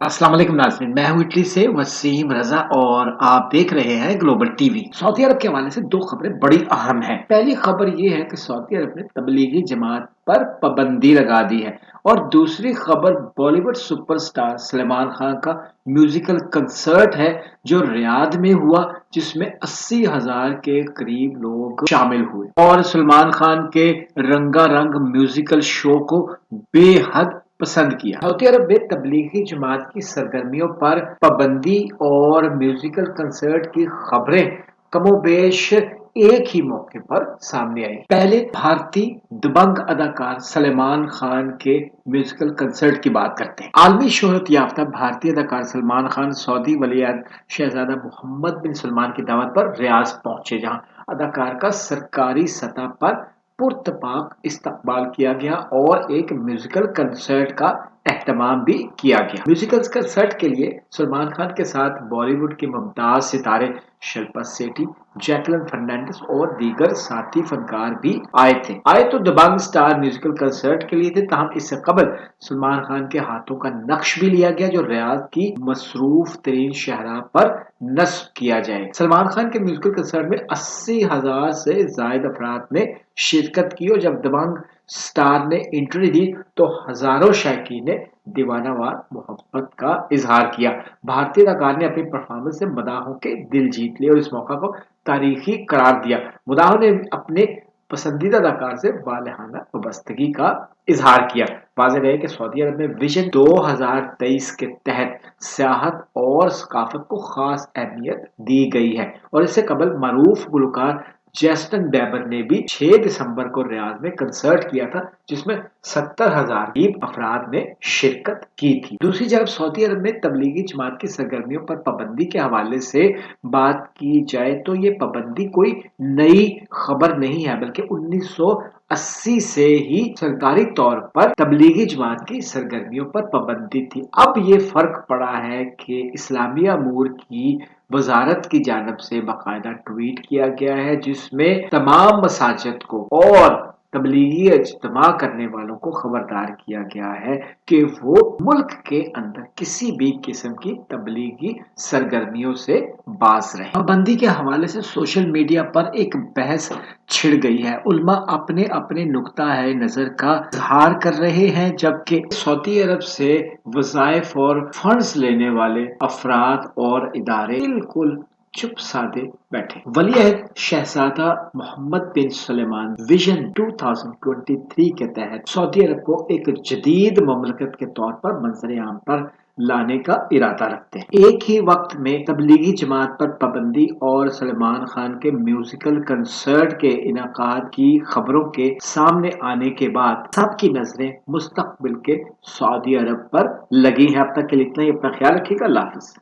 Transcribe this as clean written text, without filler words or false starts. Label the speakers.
Speaker 1: अस्सलाम वालेकुम नाज़रीन, मैं हूँ इटली से वसीम रजा और आप देख रहे हैं ग्लोबल टीवी। सऊदी अरब के हवाले से दो खबरें बड़ी अहम हैं। पहली खबर ये है कि सऊदी अरब ने तबलीगी जमात पर पाबंदी लगा दी है और दूसरी खबर बॉलीवुड सुपरस्टार सलमान खान का म्यूजिकल कंसर्ट है जो रियाद में हुआ, जिसमें 80,000 के करीब लोग शामिल हुए और सलमान खान के रंगारंग म्यूजिकल शो को बेहद पसंद किया। सऊदी अरब में तबलीगी जमात की सरगर्मियों पर पाबंदी और म्यूजिकल कंसर्ट की खबरें कमोबेश एक ही मौके पर सामने आई। पहले भारतीय दबंग अदाकार सलमान खान के म्यूजिकल कंसर्ट की बात करते हैं। आलमी शोहरत याफ्ता भारतीय अदाकार सलमान खान सऊदी वलीअहद शहजादा मोहम्मद बिन सलमान की दावत पर रियाद पहुंचे, जहां अदाकार का सरकारी सतह पर पुरतपाक इस्तकबाल किया गया और एक म्यूजिकल कंसर्ट का एहतमाम भी किया गया। म्यूजिकल कंसर्ट के लिए सलमान खान के साथ बॉलीवुड के मुमताज सितारे शिल्पा शेट्टी, जैकलिन फर्नांडिस और दीगर साथी फनकार भी आए तो दबंग स्टार म्यूजिकल कंसर्ट के लिए थे, तहम इससे कबल सलमान खान के हाथों का नक्श भी लिया गया जो रियाद की मसरूफ तरीन शहरा पर नस्ब किया जाए। सलमान खान के म्यूजिकल कंसर्ट में 80,000 से जायद अफराद ने शिरकत की और जब दबंग स्टार ने एंट्री दी तो हजारों शायकीन ने दीवानावार मोहब्बत का इजहार किया। भारतीय अदाकार ने अपनी परफॉर्मेंस से मदाहों के दिल जीत लिए और इस मौका को तारीखी करार दिया। मदाहों ने अपने पसंदीदा अदाकार से बालिहाना वाबस्तगी का इजहार किया। वाज़ेह रहे कि सऊदी अरब में विजन 2023 के तहत सियाहत और सकाफत को खास अहमियत दी गई है और इससे कबल मरूफ गुलकार जस्टिन बीबर ने भी 6 दिसंबर को रियाद में कंसर्ट किया था, जिसमें 70,000 अफराद ने शिरकत की थी। दूसरी जानब सऊदी अरब में तबलीगी जमात की सरगर्मियों पर पाबंदी के हवाले से बात की जाए तो ये पाबंदी कोई नई खबर नहीं है, बल्कि 1980 से ही सरकारी तौर पर तबलीगी जमात की सरगर्मियों पर पाबंदी थी। अब ये फर्क पड़ा है कि इस्लामी अमूर की वजारत की जानब से बाकायदा ट्वीट किया गया है, जिसमें तमाम मसाजिद को और तबलीगी इज्तिमा करने वालों को खबरदार किया गया है कि वो मुल्क के अंदर किसी भी किस्म की तबलीगी सरगर्मियों से बाज रहे। पाबंदी के हवाले से सोशल मीडिया पर एक बहस छिड़ गई है। उलमा अपने अपने नुक्ता है नजर का इजहार कर रहे हैं, जबकि सऊदी अरब से वज़ाइफ और फंड्स लेने वाले अफराद और इदारे बिल्कुल चुप साधे बैठे। वलीअहद शहजादा मोहम्मद बिन सलमान विजन 2023 के तहत सऊदी अरब को एक जदीद ममलकत के तौर पर मंजर आम पर लाने का इरादा रखते हैं। एक ही वक्त में तबलीगी जमात पर पाबंदी और सलमान खान के म्यूजिकल कंसर्ट के इनाकाद की खबरों के सामने आने के बाद सबकी नजरें मुस्तकबिल के सऊदी अरब पर लगी हैं। अब तक के लिए इतना ही। अपना ख्याल रखिएगा। अल्लाह हाफिज।